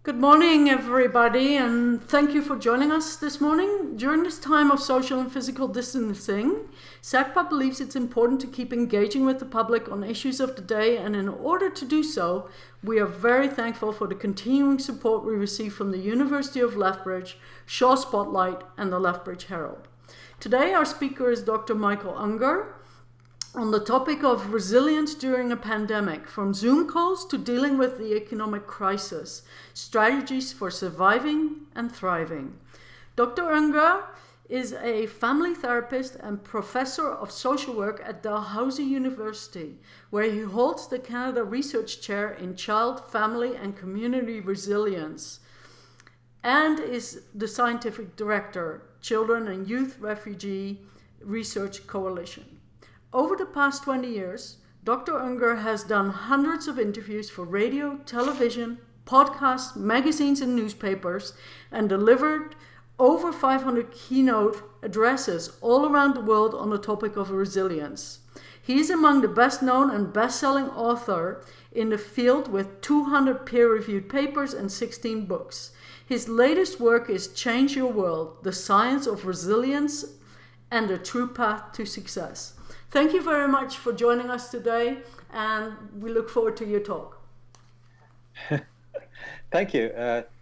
Good morning, everybody, and thank you for joining us this morning. During this time of social and physical distancing, SACPA believes it's important to keep engaging with the public on issues of the day, and in order to do so, we are very thankful for the continuing support we receive from the University of Lethbridge, Shaw Spotlight, and the Lethbridge Herald. Today, our speaker is Dr. Michael Ungar, on the topic of resilience during a pandemic, from Zoom calls to dealing with the economic crisis, strategies for surviving and thriving. Dr. Ungar is a family therapist and professor of social work at Dalhousie University, where he holds the Canada Research Chair in Child, Family and Community Resilience, and is the scientific director, Children and Youth Refugee Research Coalition. Over the past 20 years, Dr. Ungar has done hundreds of interviews for radio, television, podcasts, magazines, and newspapers, and delivered over 500 keynote addresses all around the world on the topic of resilience. He is among the best-known and best-selling author in the field with 200 peer-reviewed papers and 16 books. His latest work is Change Your World: The Science of Resilience and the True Path to Success. Thank you very much for joining us today, and we look forward to your talk. Thank you.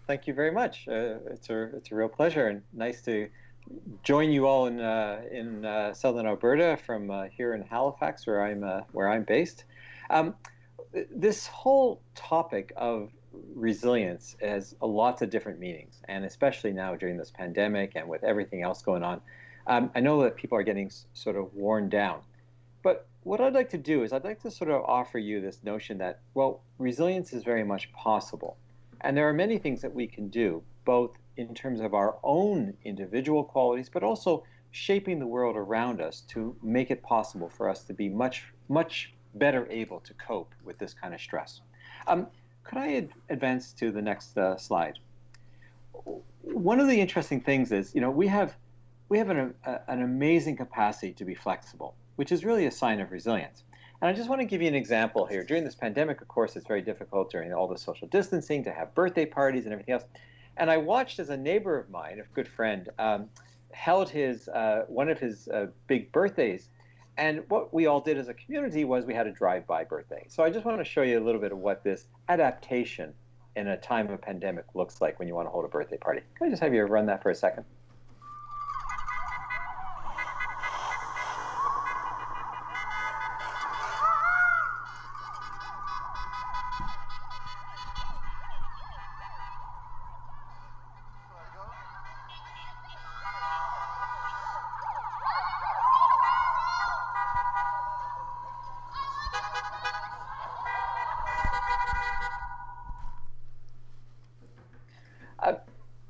Thank you very much. It's a real pleasure, and nice to join you all in southern Alberta from here in Halifax, where I'm based. This whole topic of resilience has lots of different meanings, and especially now during this pandemic and with everything else going on, I know that people are getting sort of worn down. But what I'd like to do is I'd like to sort of offer you this notion that, well, resilience is very much possible. And there are many things that we can do, both in terms of our own individual qualities, but also shaping the world around us to make it possible for us to be much, much better able to cope with this kind of stress. Could I advance to the next slide? One of the interesting things is, we have an amazing capacity to be flexible, which is really a sign of resilience. And I just want to give you an example here. During this pandemic, of course, it's very difficult during all the social distancing to have birthday parties and everything else. And I watched as a neighbor of mine, a good friend, held one of his big birthdays. And what we all did as a community was we had a drive-by birthday. So I just want to show you a little bit of what this adaptation in a time of pandemic looks like when you want to hold a birthday party. Can I just have you run that for a second?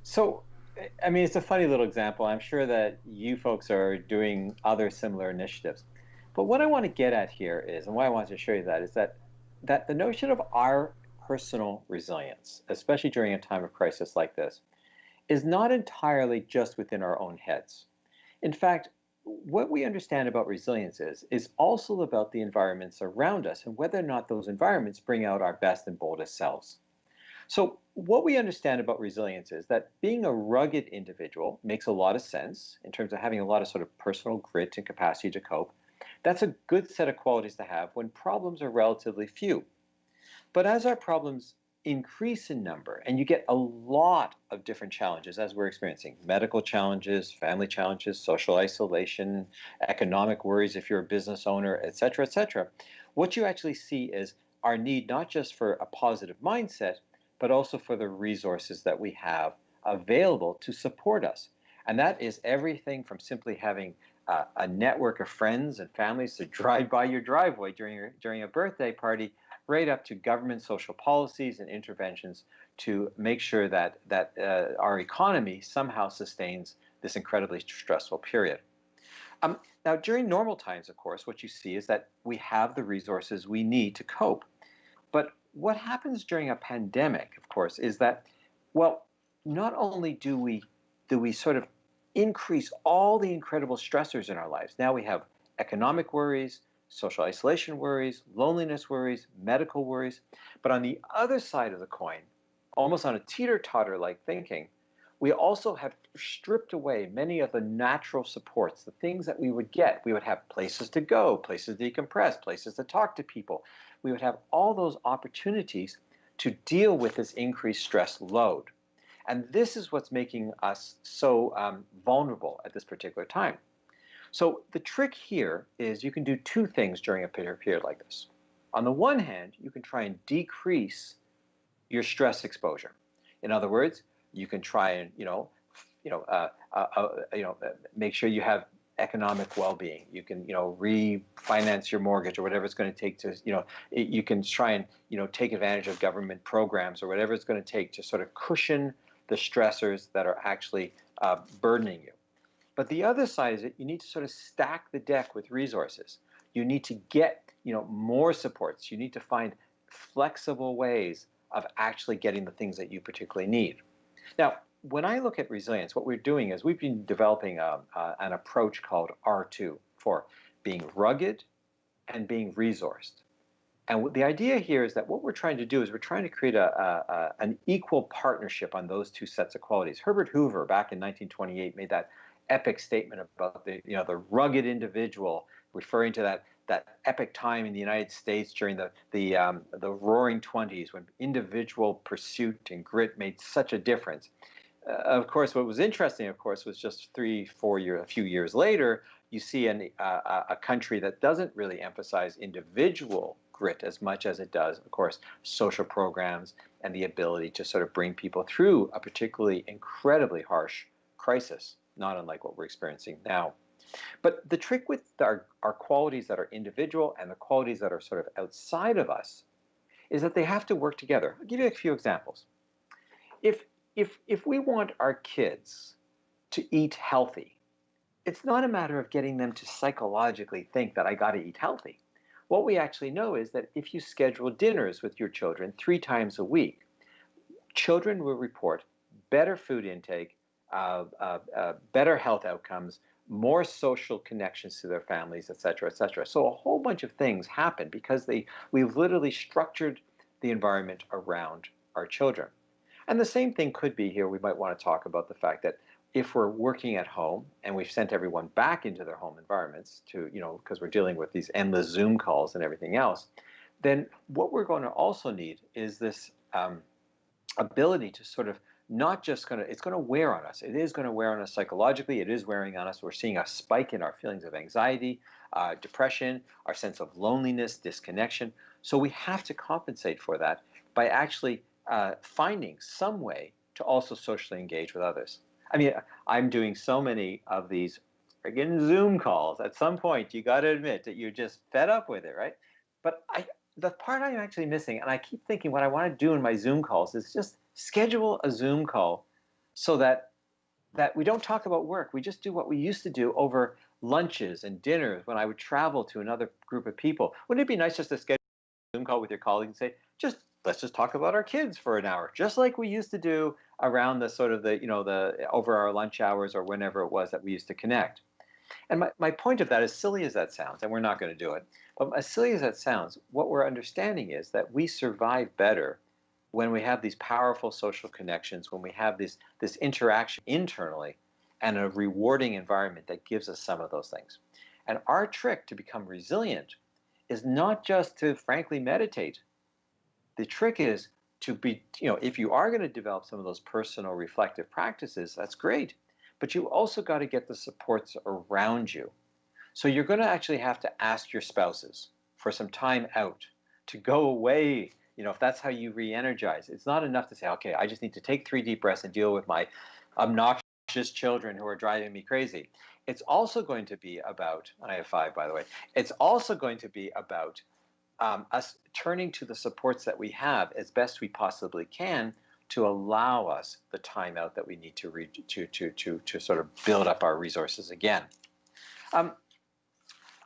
So, I mean, it's a funny little example. I'm sure that you folks are doing other similar initiatives. But what I want to get at here is, and why I want to show you that, is that the notion of our personal resilience, especially during a time of crisis like this, is not entirely just within our own heads. In fact, what we understand about resilience is also about the environments around us and whether or not those environments bring out our best and boldest selves. So what we understand about resilience is that being a rugged individual makes a lot of sense in terms of having a lot of sort of personal grit and capacity to cope. That's a good set of qualities to have when problems are relatively few. But as our problems increase in number and you get a lot of different challenges as we're experiencing, medical challenges, family challenges, social isolation, economic worries if you're a business owner, et cetera, what you actually see is our need not just for a positive mindset, but also for the resources that we have available to support us. And that is everything from simply having a network of friends and families to drive by your driveway during a birthday party, right up to government social policies and interventions to make sure that our economy somehow sustains this incredibly stressful period. Now, during normal times, of course, what you see is that we have the resources we need to cope. But what happens during a pandemic, of course, is that, well, not only do we sort of increase all the incredible stressors in our lives. Now we have economic worries, social isolation worries, loneliness worries, medical worries. But on the other side of the coin almost on a teeter-totter-like thinking, we also have stripped away many of the natural supports, the things that we would get. We would have places to go, places to decompress, places to talk to people. We would have all those opportunities to deal with this increased stress load. And this is what's making us so vulnerable at this particular time. So the trick here is you can do two things during a period like this. On the one hand, you can try and decrease your stress exposure. In other words, you can try and make sure you have economic well-being. You can refinance your mortgage or whatever it's going to take to you can try and take advantage of government programs or whatever it's going to take to sort of cushion the stressors that are actually burdening you. But the other side is that you need to sort of stack the deck with resources. You need to get more supports. You need to find flexible ways of actually getting the things that you particularly need. Now, when I look at resilience, what we're doing is we've been developing an approach called R2 for being rugged and being resourced. And the idea here is that what we're trying to do is we're trying to create an equal partnership on those two sets of qualities. Herbert Hoover, back in 1928, made that epic statement about the rugged individual, referring to that epic time in the United States during the Roaring '20s when individual pursuit and grit made such a difference. Of course, what was interesting, of course, was just a few years later, you see a country that doesn't really emphasize individual grit as much as it does, of course, social programs and the ability to sort of bring people through a particularly incredibly harsh crisis, not unlike what we're experiencing now. But the trick with our qualities that are individual and the qualities that are sort of outside of us is that they have to work together. I'll give you a few examples. If we want our kids to eat healthy, it's not a matter of getting them to psychologically think that I got to eat healthy. What we actually know is that if you schedule dinners with your children 3 times a week, children will report better food intake, better health outcomes, more social connections to their families, et cetera, et cetera. So a whole bunch of things happen because we've literally structured the environment around our children. And the same thing could be here. We might want to talk about the fact that if we're working at home and we've sent everyone back into their home environments to, because we're dealing with these endless Zoom calls and everything else, then what we're going to also need is this ability to sort of it's going to wear on us. It is going to wear on us psychologically. It is wearing on us. We're seeing a spike in our feelings of anxiety, depression, our sense of loneliness, disconnection. So we have to compensate for that by actually finding some way to also socially engage with others. I mean, I'm doing so many of these friggin' Zoom calls. At some point, you got to admit that you're just fed up with it, right? But the part I'm actually missing, and I keep thinking what I want to do in my Zoom calls is just schedule a Zoom call so that we don't talk about work. We just do what we used to do over lunches and dinners when I would travel to another group of people. Wouldn't it be nice just to schedule a Zoom call with your colleagues and say, let's just talk about our kids for an hour, just like we used to do around the sort of the over our lunch hours or whenever it was that we used to connect. And my point of that, as silly as that sounds, and we're not going to do it, but as silly as that sounds, what we're understanding is that we survive better when we have these powerful social connections, when we have this interaction internally and a rewarding environment that gives us some of those things. And our trick to become resilient is not just to frankly meditate. The trick is to be, if you are going to develop some of those personal reflective practices, that's great. But you also got to get the supports around you. So you're going to actually have to ask your spouses for some time out, to go away, if that's how you re-energize. It's not enough to say, okay, I just need to take 3 deep breaths and deal with my obnoxious children who are driving me crazy. It's also going to be about, and I have 5, by the way, it's also going to be about us turning to the supports that we have as best we possibly can to allow us the time out that we need to sort of build up our resources again.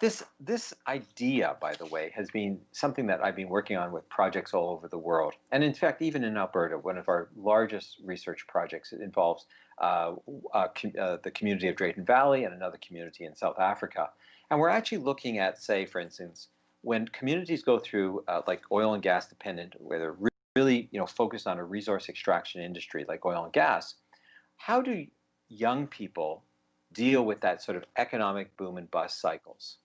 This idea, by the way, has been something that I've been working on with projects all over the world. And in fact, even in Alberta, one of our largest research projects, it involves the community of Drayton Valley and another community in South Africa. And we're actually looking at, say, for instance, when communities go through like oil and gas dependent, where they're really, focused on a resource extraction industry like oil and gas, how do young people deal with that sort of economic boom and bust cycles?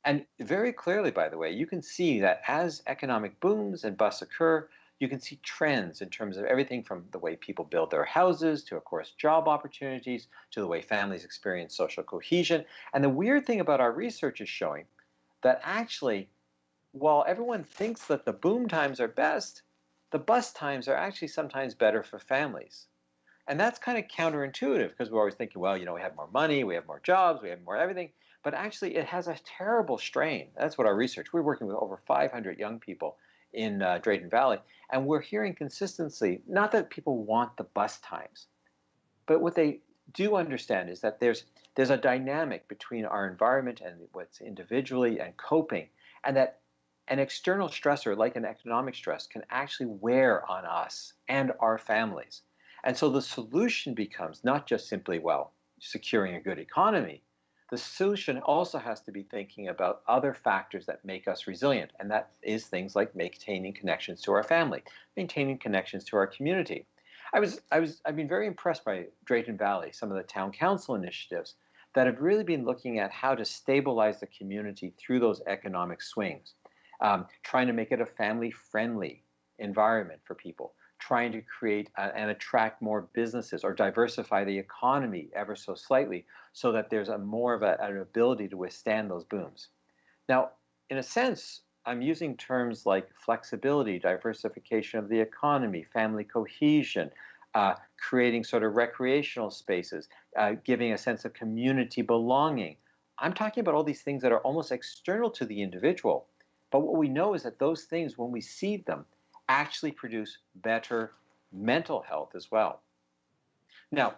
And very clearly, by the way, you can see that as economic booms and busts occur, you can see trends in terms of everything from the way people build their houses to, of course, job opportunities, to the way families experience social cohesion. And the weird thing about our research is showing that actually, while everyone thinks that the boom times are best, the bust times are actually sometimes better for families. And that's kind of counterintuitive because we're always thinking, well, we have more money, we have more jobs, we have more everything. But actually, it has a terrible strain. That's what our research. We're working with over 500 young people in Drayton Valley, and we're hearing consistently, not that people want the bus times, but what they do understand is that there's a dynamic between our environment and what's individually and coping, and that an external stressor like an economic stress can actually wear on us and our families. And so the solution becomes not just simply, well, securing a good economy. The solution also has to be thinking about other factors that make us resilient. And that is things like maintaining connections to our family, maintaining connections to our community. I've been very impressed by Drayton Valley, some of the town council initiatives that have really been looking at how to stabilize the community through those economic swings, trying to make it a family-friendly environment for people, trying to create and attract more businesses or diversify the economy ever so slightly so that there's more of an ability to withstand those booms. Now, in a sense, I'm using terms like flexibility, diversification of the economy, family cohesion, creating sort of recreational spaces, giving a sense of community belonging. I'm talking about all these things that are almost external to the individual. But what we know is that those things, when we seed them, actually produce better mental health as well. Now,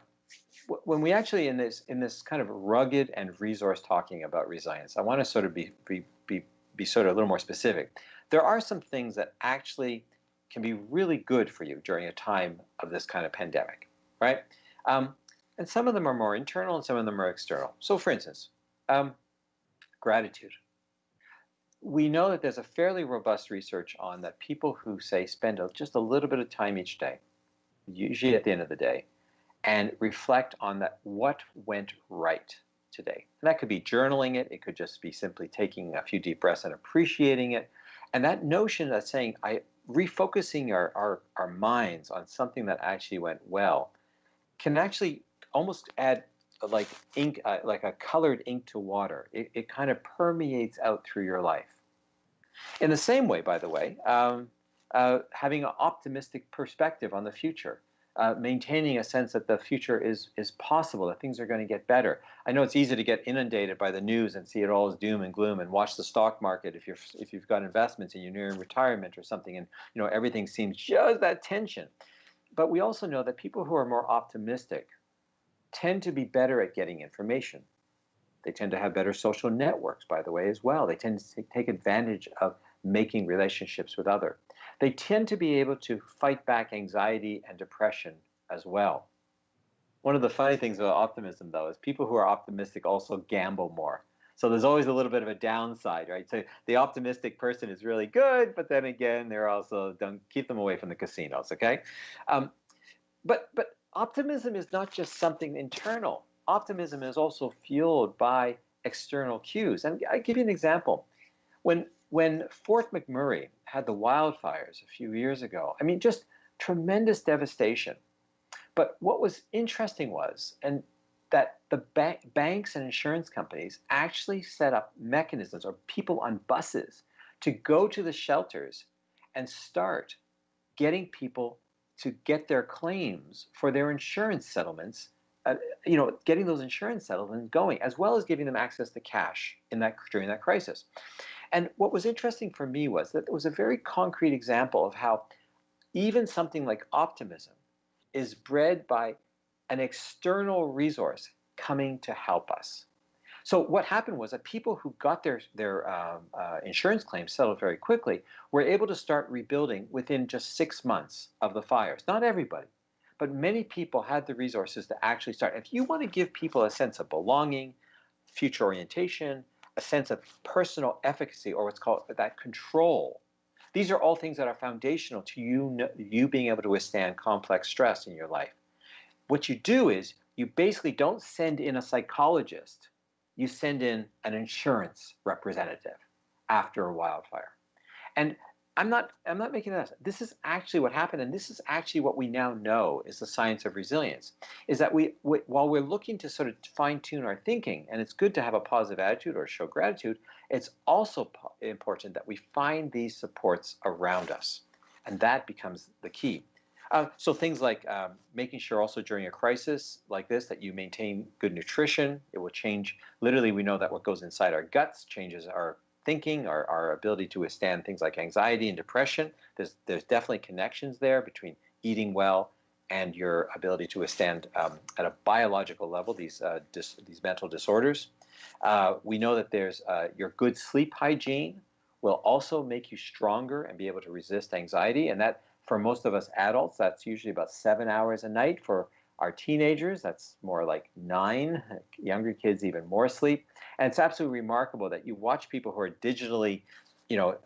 when we actually in this kind of rugged and resource talking about resilience, I want to sort of be sort of a little more specific. There are some things that actually can be really good for you during a time of this kind of pandemic, right? And some of them are more internal and some of them are external. So for instance, gratitude. We know that there's a fairly robust research on that people who say spend just a little bit of time each day, usually at the end of the day, and reflect on that what went right today. And that could be journaling it. It could just be simply taking a few deep breaths and appreciating it. And that notion that saying, refocusing our minds on something that actually went well can actually almost add like ink, like a colored ink to water. It kind of permeates out through your life. In the same way, by the way, having an optimistic perspective on the future, maintaining a sense that the future is possible, that things are going to get better. I know it's easy to get inundated by the news and see it all as doom and gloom, and watch the stock market if you've got investments and you're nearing retirement or something, and everything seems just that tension. But we also know that people who are more optimistic tend to be better at getting information. They tend to have better social networks, by the way, as well. They tend to take advantage of making relationships with others. They tend to be able to fight back anxiety and depression as well. One of the funny things about optimism, though, is people who are optimistic also gamble more. So there's always a little bit of a downside, right? So the optimistic person is really good, but then again, they're also, don't keep them away from the casinos, okay? But optimism is not just something internal. Optimism is also fueled by external cues. And I give you an example. When Fort McMurray had the wildfires a few years ago, I mean, just tremendous devastation. But what was interesting was, and that the banks and insurance companies actually set up mechanisms or people on buses to go to the shelters and start getting people to get their claims for their insurance settlements, getting those insurance settlements going, as well as giving them access to cash during that crisis. And what was interesting for me was that there was a very concrete example of how even something like optimism is bred by an external resource coming to help us. So what happened was that people who got their insurance claims settled very quickly were able to start rebuilding within just 6 months of the fires. Not everybody, but many people had the resources to actually start. If you want to give people a sense of belonging, future orientation, a sense of personal efficacy, or what's called that control, These are all things that are foundational to you being able to withstand complex stress in your life. What you do is you basically don't send in a psychologist, you send in an insurance representative after a wildfire. And I'm not making that up. This is actually what happened, and this is actually what we now know is the science of resilience. Is that while we're looking to sort of fine tune our thinking, and it's good to have a positive attitude or show gratitude, it's also important that we find these supports around us, and that becomes the key. So things like making sure also during a crisis like this that you maintain good nutrition. It will change. Literally, we know that what goes inside our guts changes our thinking, our ability to withstand things like anxiety and depression. There's definitely connections there between eating well and your ability to withstand at a biological level these mental disorders. We know that there's your good sleep hygiene will also make you stronger and be able to resist anxiety, and that for most of us adults, that's usually about 7 hours a night. For our teenagers, that's more like 9. Younger kids, even more sleep. And it's absolutely remarkable that you watch people who are digitally,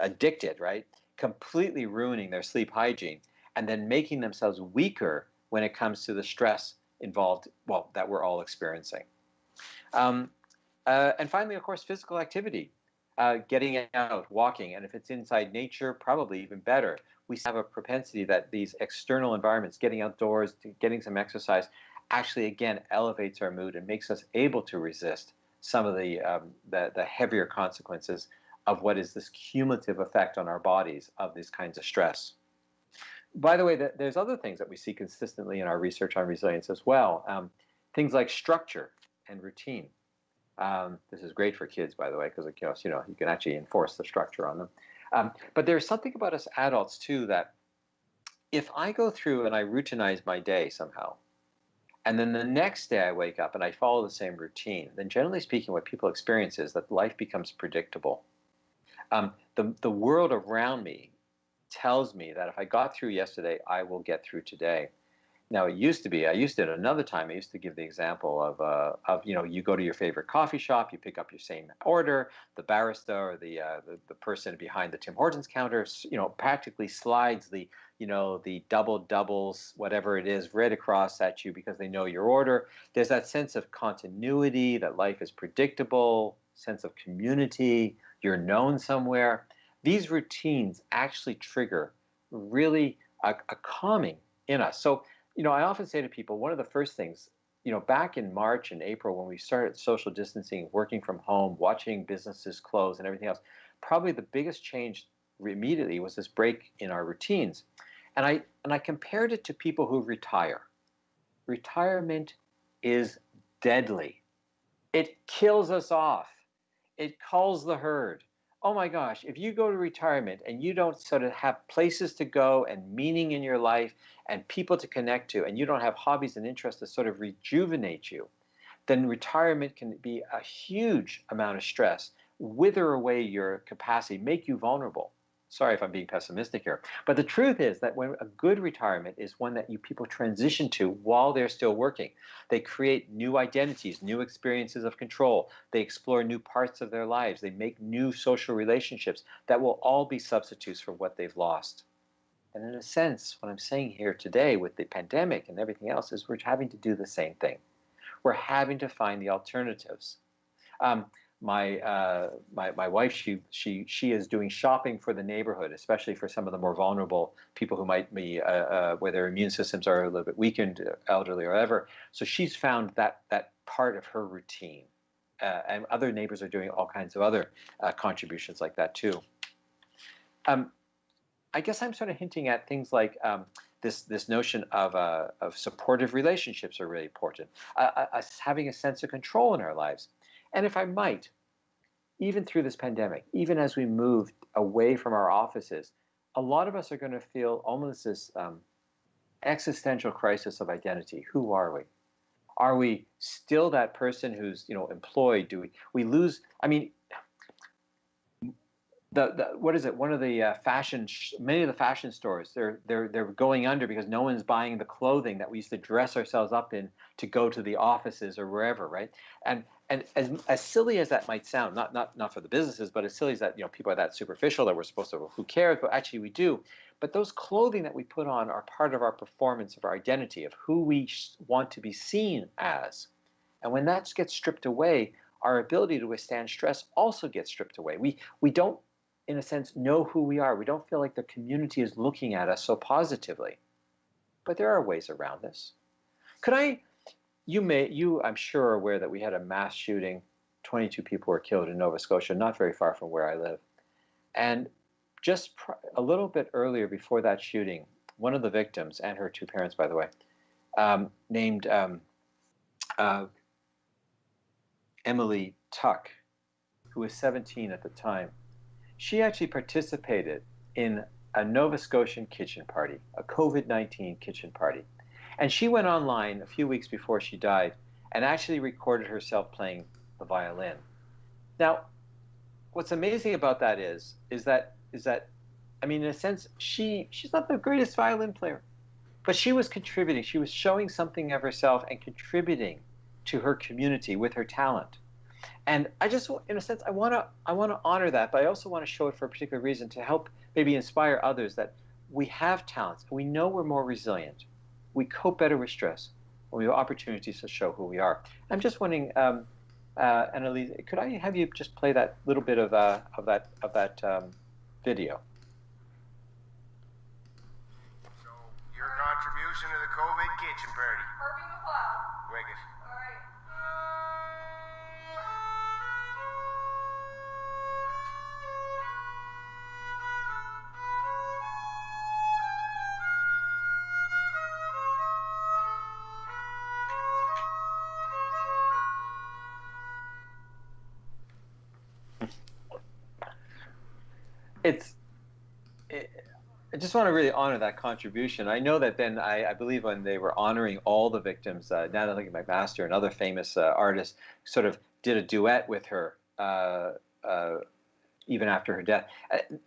addicted, right? Completely ruining their sleep hygiene and then making themselves weaker when it comes to the stress involved, well, that we're all experiencing. And finally, of course, physical activity. Getting out, walking, and if it's inside nature, probably even better. We have a propensity that these external environments, getting outdoors, getting some exercise, actually again elevates our mood and makes us able to resist some of the heavier consequences of what is this cumulative effect on our bodies of these kinds of stress. By the way, there's other things that we see consistently in our research on resilience as well. Things like structure and routine. This is great for kids, by the way, because you can actually enforce the structure on them. But there's something about us adults too that if I go through and I routinize my day somehow, and then the next day I wake up and I follow the same routine, then generally speaking, what people experience is that life becomes predictable. The world around me tells me that if I got through yesterday, I will get through today. Now, it used to be, I used to at another time, I used to give the example of you go to your favorite coffee shop, you pick up your same order, the barista or the person behind the Tim Hortons counter, practically slides the doubles, whatever it is, right across at you because they know your order. There's that sense of continuity, that life is predictable, sense of community, you're known somewhere. These routines actually trigger really a calming in us. So, I often say to people, one of the first things, back in March and April when we started social distancing, working from home, watching businesses close and everything else, probably the biggest change immediately was this break in our routines. And I compared it to people who retire. Retirement is deadly. It kills us off. It culls the herd. Oh my gosh, if you go to retirement and you don't sort of have places to go and meaning in your life and people to connect to, and you don't have hobbies and interests to sort of rejuvenate you, then retirement can be a huge amount of stress, wither away your capacity, make you vulnerable. Sorry if I'm being pessimistic here, but the truth is that when a good retirement is one that people transition to while they're still working. They create new identities, new experiences of control. They explore new parts of their lives. They make new social relationships that will all be substitutes for what they've lost. And in a sense, what I'm saying here today with the pandemic and everything else is we're having to do the same thing. We're having to find the alternatives. My wife, she is doing shopping for the neighborhood, especially for some of the more vulnerable people who might be where their immune systems are a little bit weakened, elderly or whatever. So she's found that part of her routine, and other neighbors are doing all kinds of other contributions like that too. I guess I'm sort of hinting at things like this notion of supportive relationships are really important. Us having a sense of control in our lives. And if I might, even through this pandemic, even as we move away from our offices, a lot of us are going to feel almost this existential crisis of identity. Who are we? Are we still that person who's employed? Do we lose? I mean, what is it? One of the many of the fashion stores, they're going under because no one's buying the clothing that we used to dress ourselves up in to go to the offices or wherever, right? And And as silly as that might sound, not for the businesses, but as silly as that, people are that superficial that we're supposed to, who cares? But actually we do. But those clothing that we put on are part of our performance, of our identity, of who we want to be seen as. And when that gets stripped away, our ability to withstand stress also gets stripped away. We don't, in a sense, know who we are. We don't feel like the community is looking at us so positively. But there are ways around this. I'm sure are aware that we had a mass shooting. 22 people were killed in Nova Scotia, not very far from where I live. And just a little bit earlier, before that shooting, one of the victims, and her two parents, by the way, named Emily Tuck, who was 17 at the time, she actually participated in a Nova Scotian kitchen party, a COVID-19 kitchen party. And she went online a few weeks before she died and actually recorded herself playing the violin. Now, what's amazing about that is that I mean, in a sense, she's not the greatest violin player, but she was contributing. She was showing something of herself and contributing to her community with her talent. And I just, in a sense, I want to honor that, but I also want to show it for a particular reason, to help maybe inspire others that we have talents. We know we're more resilient. We cope better with stress, and we have opportunities to show who we are. I'm just wondering, Annalise, could I have you just play that little bit of that video? So, your contribution to the COVID kitchen party. Herbie McLeod. Wicked. All right. I just want to really honor that contribution. I know that then I believe when they were honoring all the victims, Natalie McMaster and other famous artists sort of did a duet with her even after her death.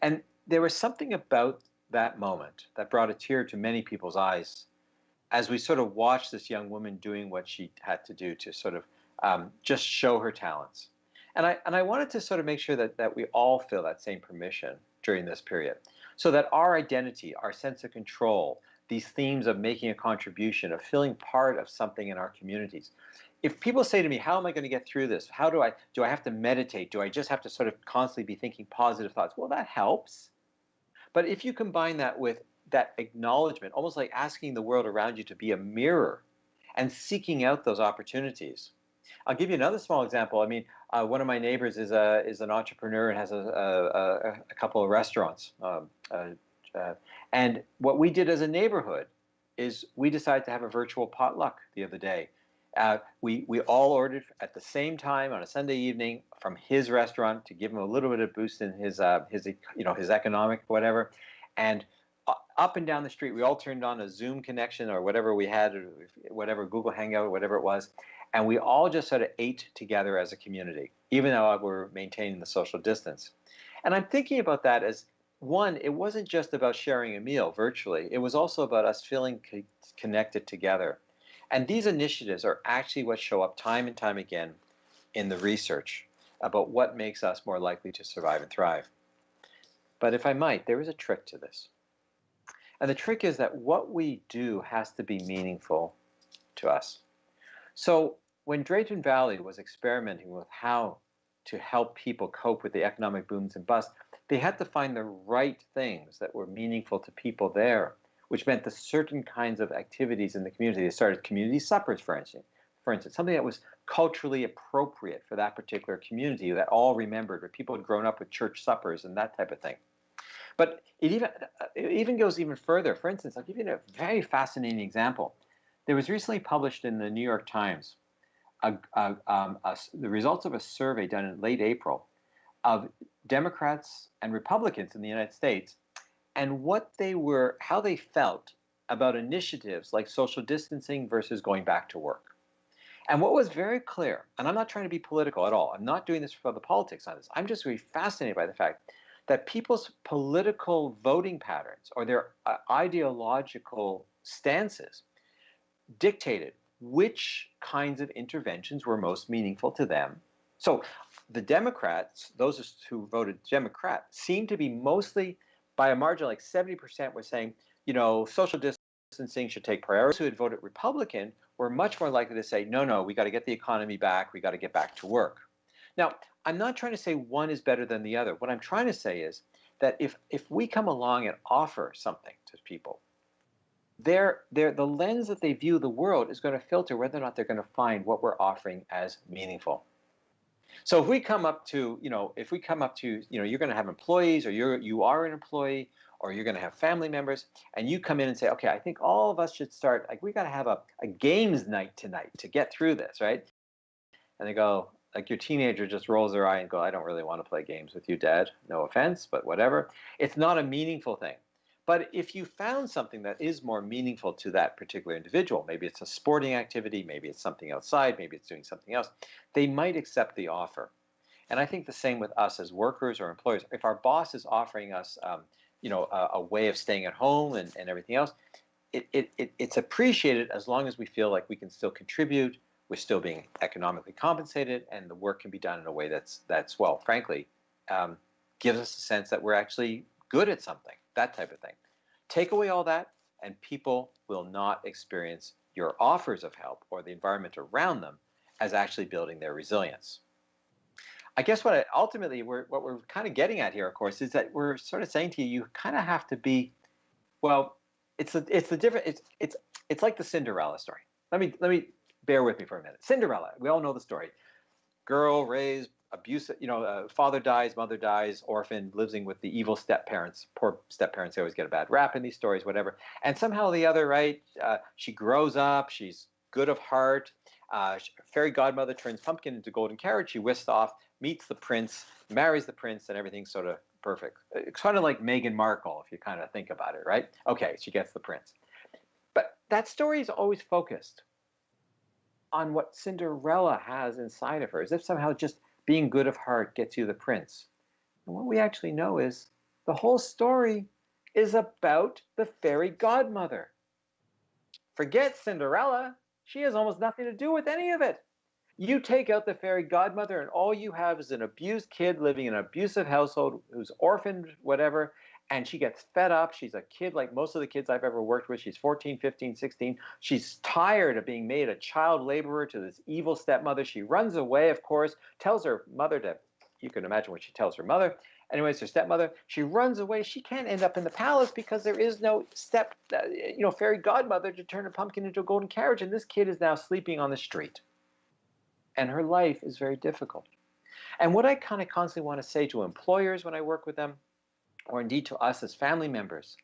And there was something about that moment that brought a tear to many people's eyes as we sort of watched this young woman doing what she had to do to sort of just show her talents. And I wanted to sort of make sure that we all feel that same permission during this period, so that our identity, our sense of control, these themes of making a contribution, of feeling part of something in our communities. If people say to me, how am I going to get through this? Do I have to meditate? Do I just have to sort of constantly be thinking positive thoughts? Well, that helps. But if you combine that with that acknowledgement, almost like asking the world around you to be a mirror and seeking out those opportunities. I'll give you another small example. I mean, one of my neighbors is an entrepreneur and has a couple of restaurants. And what we did as a neighborhood is we decided to have a virtual potluck the other day. We all ordered at the same time on a Sunday evening from his restaurant to give him a little bit of boost in his economic whatever. And up and down the street, we all turned on a Zoom connection or whatever we had, or whatever, Google Hangout, whatever it was. And we all just sort of ate together as a community, even though we're maintaining the social distance. And I'm thinking about that as, one, it wasn't just about sharing a meal virtually. It was also about us feeling connected together. And these initiatives are actually what show up time and time again in the research about what makes us more likely to survive and thrive. But if I might, there is a trick to this. And the trick is that what we do has to be meaningful to us. So when Drayton Valley was experimenting with how to help people cope with the economic booms and busts, they had to find the right things that were meaningful to people there, which meant the certain kinds of activities in the community. They started community suppers, for instance, something that was culturally appropriate for that particular community that all remembered, where people had grown up with church suppers and that type of thing. But it even goes even further. For instance, I'll give you a very fascinating example. There was recently published in the New York Times the results of a survey done in late April of Democrats and Republicans in the United States, and how they felt about initiatives like social distancing versus going back to work. And what was very clear, and I'm not trying to be political at all, I'm not doing this for the politics on this, I'm just really fascinated by the fact that people's political voting patterns or their ideological stances dictated which kinds of interventions were most meaningful to them. So the Democrats, those who voted Democrat, seem to be mostly, by a margin like 70%, were saying, social distancing should take priority. Those who had voted Republican were much more likely to say, no, we got to get the economy back, we got to get back to work. Now, I'm not trying to say one is better than the other. What I'm trying to say is that if we come along and offer something to people, the lens that they view the world is going to filter whether or not they're going to find what we're offering as meaningful. So if we come up to, you're going to have employees, or you are an employee, or you're going to have family members, and you come in and say, okay, I think all of us should start, like, we got to have a games night tonight to get through this, right? And they go, like, your teenager just rolls their eye and go, I don't really want to play games with you, Dad. No offense, but whatever. It's not a meaningful thing. But if you found something that is more meaningful to that particular individual, maybe it's a sporting activity, maybe it's something outside, maybe it's doing something else, they might accept the offer. And I think the same with us as workers or employers. If our boss is offering us, a way of staying at home and everything else, it's appreciated as long as we feel like we can still contribute, we're still being economically compensated, and the work can be done in a way that's well, frankly, gives us a sense that we're actually good at something, that type of thing. Take away all that, and people will not experience your offers of help or the environment around them as actually building their resilience. I guess what we're kind of getting at here, of course, is that we're sort of saying to you kind of have to be, well, it's like the Cinderella story. Let me bear with me for a minute. Cinderella, we all know the story. Girl raised, abusive, father dies, mother dies, orphaned, living with the evil step-parents. Poor step-parents, they always get a bad rap in these stories, whatever. And somehow or the other, right, she grows up, she's good of heart, fairy godmother turns pumpkin into golden carrot, she whisks off, meets the prince, marries the prince, and everything's sort of perfect. It's kind of like Meghan Markle, if you kind of think about it, right? Okay, she gets the prince. But that story is always focused on what Cinderella has inside of her, as if somehow just being good of heart gets you the prince. And what we actually know is the whole story is about the fairy godmother. Forget Cinderella. She has almost nothing to do with any of it. You take out the fairy godmother, and all you have is an abused kid living in an abusive household who's orphaned, whatever, and she gets fed up. She's a kid like most of the kids I've ever worked with. She's 14, 15, 16. She's tired of being made a child laborer to this evil stepmother. She runs away, of course, tells her mother to, you can imagine what she tells her mother. Anyways, her stepmother, she runs away. She can't end up in the palace because there is no fairy godmother to turn a pumpkin into a golden carriage. And this kid is now sleeping on the street. And her life is very difficult. And what I kind of constantly want to say to employers when I work with them, or indeed to us as family members,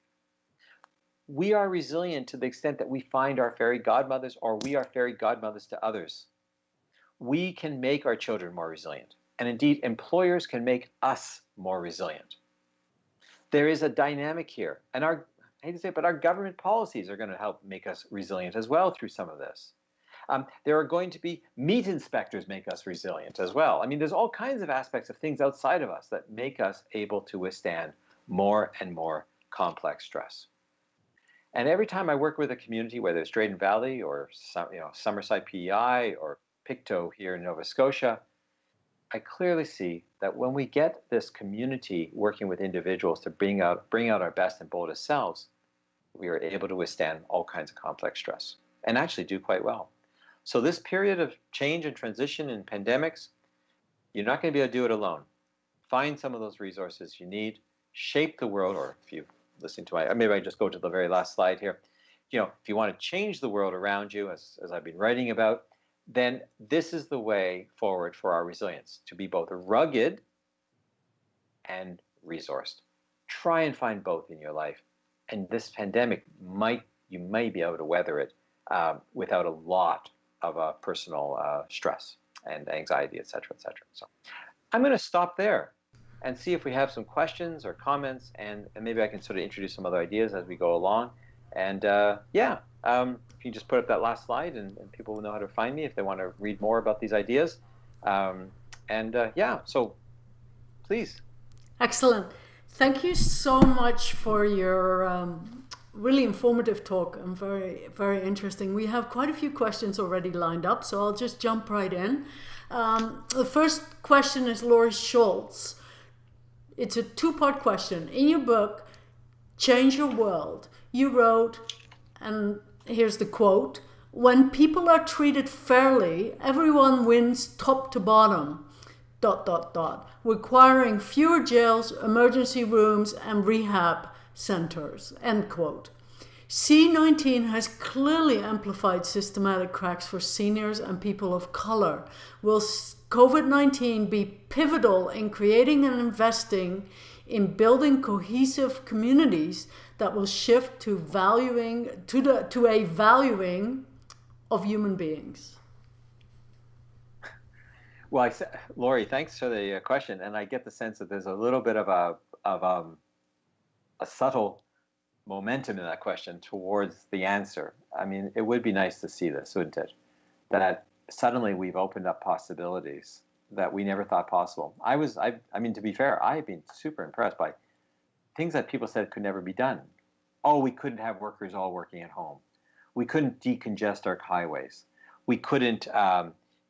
we are resilient to the extent that we find our fairy godmothers, or we are fairy godmothers to others. We can make our children more resilient. And indeed, employers can make us more resilient. There is a dynamic here. And I hate to say it, but our government policies are going to help make us resilient as well through some of this. There are going to be meat inspectors make us resilient as well. I mean, there's all kinds of aspects of things outside of us that make us able to withstand more and more complex stress. And every time I work with a community, whether it's Drayton Valley or Summerside PEI or Pictou here in Nova Scotia, I clearly see that when we get this community working with individuals to bring out our best and boldest selves, we are able to withstand all kinds of complex stress and actually do quite well. So this period of change and transition and pandemics, you're not going to be able to do it alone. Find some of those resources you need, shape the world, or if you listen to maybe I just go to the very last slide here. If you want to change the world around you, as I've been writing about, then this is the way forward for our resilience, to be both rugged and resourced. Try and find both in your life. And this pandemic, you may be able to weather it without a lot of personal stress and anxiety, et cetera, et cetera. So I'm going to stop there and see if we have some questions or comments, and maybe I can sort of introduce some other ideas as we go along. And if you just put up that last slide, and people will know how to find me if they want to read more about these ideas. So please. Excellent. Thank you so much for your really informative talk and very, very interesting. We have quite a few questions already lined up, so I'll just jump right in. The first question is Laurie Schultz. It's a two-part question. In your book, Change Your World, you wrote, and here's the quote, "When people are treated fairly, everyone wins top to bottom, ... requiring fewer jails, emergency rooms, and rehab centers," end quote. C-19 has clearly amplified systematic cracks for seniors and people of color. Will COVID-19 be pivotal in creating and investing in building cohesive communities that will shift to a valuing of human beings? Well, Laurie, thanks for the question, and I get the sense that there's a little bit of a subtle momentum in that question towards the answer. I mean, it would be nice to see this, wouldn't it? That suddenly we've opened up possibilities that we never thought possible. I mean, to be fair, I have been super impressed by things that people said could never be done. Oh, we couldn't have workers all working at home. We couldn't decongest our highways. We couldn't,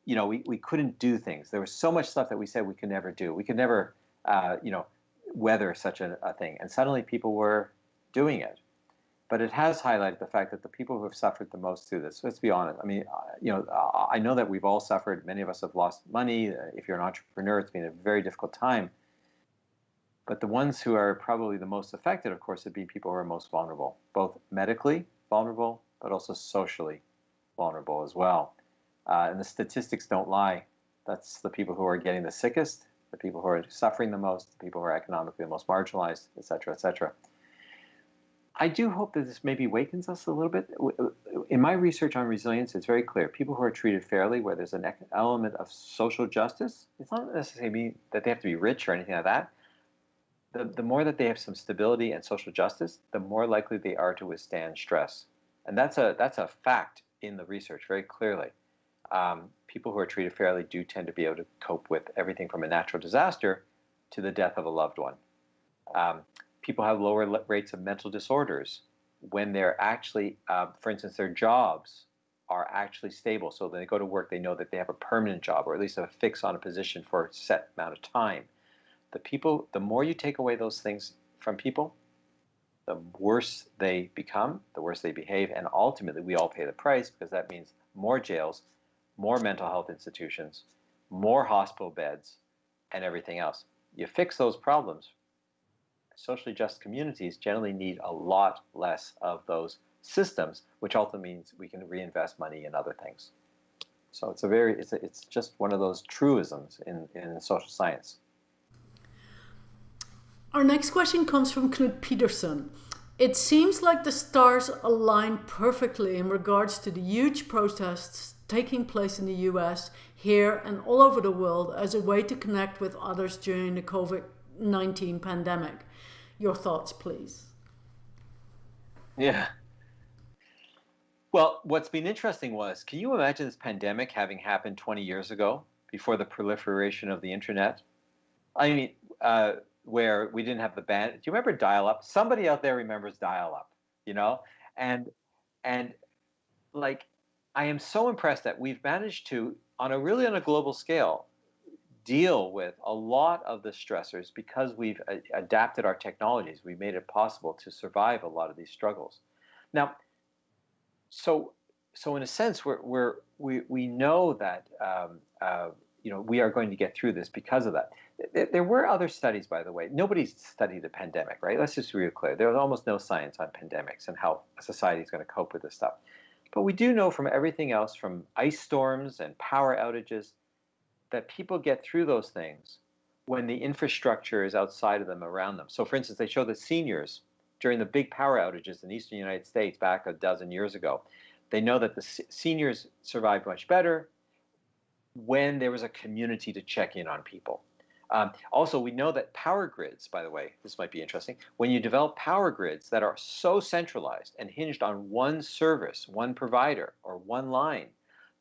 we couldn't do things. There was so much stuff that we said we could never do. We could never, weather such a thing. And suddenly people were doing it. But it has highlighted the fact that the people who have suffered the most through this, let's be honest. I mean, I know that we've all suffered. Many of us have lost money. If you're an entrepreneur, it's been a very difficult time. But the ones who are probably the most affected, of course, would be people who are most vulnerable, both medically vulnerable, but also socially vulnerable as well. And the statistics don't lie. That's the people who are getting the sickest, the people who are suffering the most, the people who are economically the most marginalized, et cetera, et cetera. I do hope that this maybe wakens us a little bit. In my research on resilience, it's very clear. People who are treated fairly, where there's an element of social justice, it's not necessarily that they have to be rich or anything like that. The more that they have some stability and social justice, the more likely they are to withstand stress. And that's a fact in the research very clearly. People who are treated fairly do tend to be able to cope with everything from a natural disaster to the death of a loved one. People have lower rates of mental disorders when they're actually, for instance, their jobs are actually stable. So when they go to work, they know that they have a permanent job, or at least a fix on a position for a set amount of time. The more you take away those things from people, the worse they become, the worse they behave, and ultimately we all pay the price, because that means more jails, more mental health institutions, more hospital beds, and everything else. You fix those problems, socially just communities generally need a lot less of those systems, which ultimately means we can reinvest money in other things. So it's just one of those truisms in social science. Our next question comes from Knut Peterson. It seems like the stars align perfectly in regards to the huge protests taking place in the US, here, and all over the world as a way to connect with others during the COVID-19 pandemic. Your thoughts, please. Yeah. Well, what's been interesting was, can you imagine this pandemic having happened 20 years ago, before the proliferation of the internet? I mean, where we didn't have the band. Do you remember dial-up? Somebody out there remembers dial-up, And like, I am so impressed that we've managed to, on a global scale, deal with a lot of the stressors because we've adapted our technologies. We've made it possible to survive a lot of these struggles. Now, so in a sense, we know that we are going to get through this because of that. There were other studies, by the way. Nobody's studied the pandemic, right? Let's just be real clear. There's almost no science on pandemics and how a society is going to cope with this stuff. But we do know from everything else, from ice storms and power outages, that people get through those things when the infrastructure is outside of them, around them. So for instance, they show that seniors, during the big power outages in the eastern United States back a dozen years ago, they know that the seniors survived much better when there was a community to check in on people. Also, we know that power grids, by the way, this might be interesting, when you develop power grids that are so centralized and hinged on one service, one provider, or one line,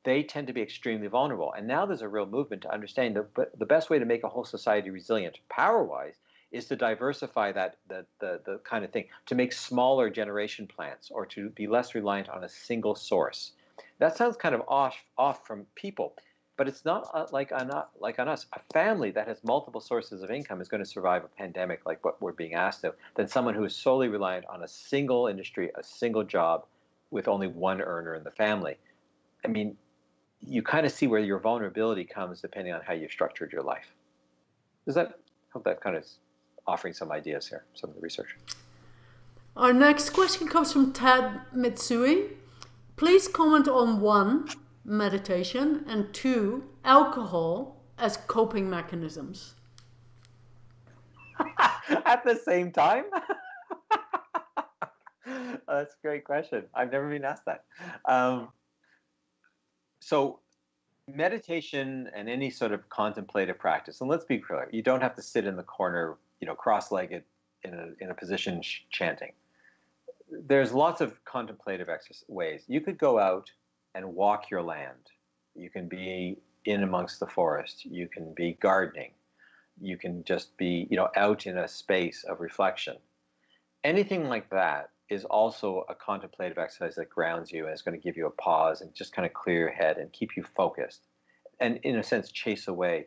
they tend to be extremely vulnerable. And now there's a real movement to understand the best way to make a whole society resilient power-wise is to diversify the kind of thing, to make smaller generation plants or to be less reliant on a single source. That sounds kind of off from people, but it's not like on us. A family that has multiple sources of income is going to survive a pandemic like what we're being asked of, than someone who is solely reliant on a single industry, a single job, with only one earner in the family. I mean, you kind of see where your vulnerability comes depending on how you've structured your life. Hope that kind of is offering some ideas here, some of the research. Our next question comes from Tad Mitsui. Please comment on 1, meditation, and 2, alcohol as coping mechanisms. At the same time? That's a great question. I've never been asked that. So meditation and any sort of contemplative practice, and let's be clear, you don't have to sit in the corner, cross-legged in a position chanting. There's lots of contemplative ways. You could go out and walk your land. You can be in amongst the forest. You can be gardening. You can just be, out in a space of reflection. Anything like that is also a contemplative exercise that grounds you and is going to give you a pause and just kind of clear your head and keep you focused. And in a sense, chase away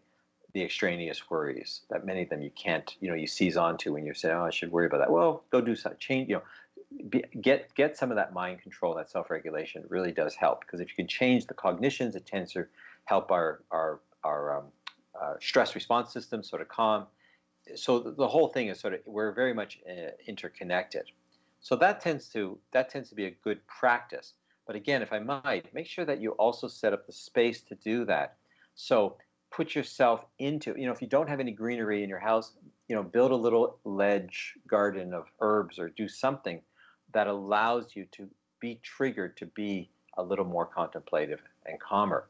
the extraneous worries that many of them you can't, you seize onto when you say, oh, I should worry about that. Well, go do something, change, get some of that mind control, that self-regulation really does help, because if you can change the cognitions, it tends to help our stress response system sort of calm. So the whole thing is we're very much interconnected. So that tends to be a good practice. But again, if I might, make sure that you also set up the space to do that. So put yourself into, if you don't have any greenery in your house, build a little ledge garden of herbs or do something that allows you to be triggered to be a little more contemplative and calmer.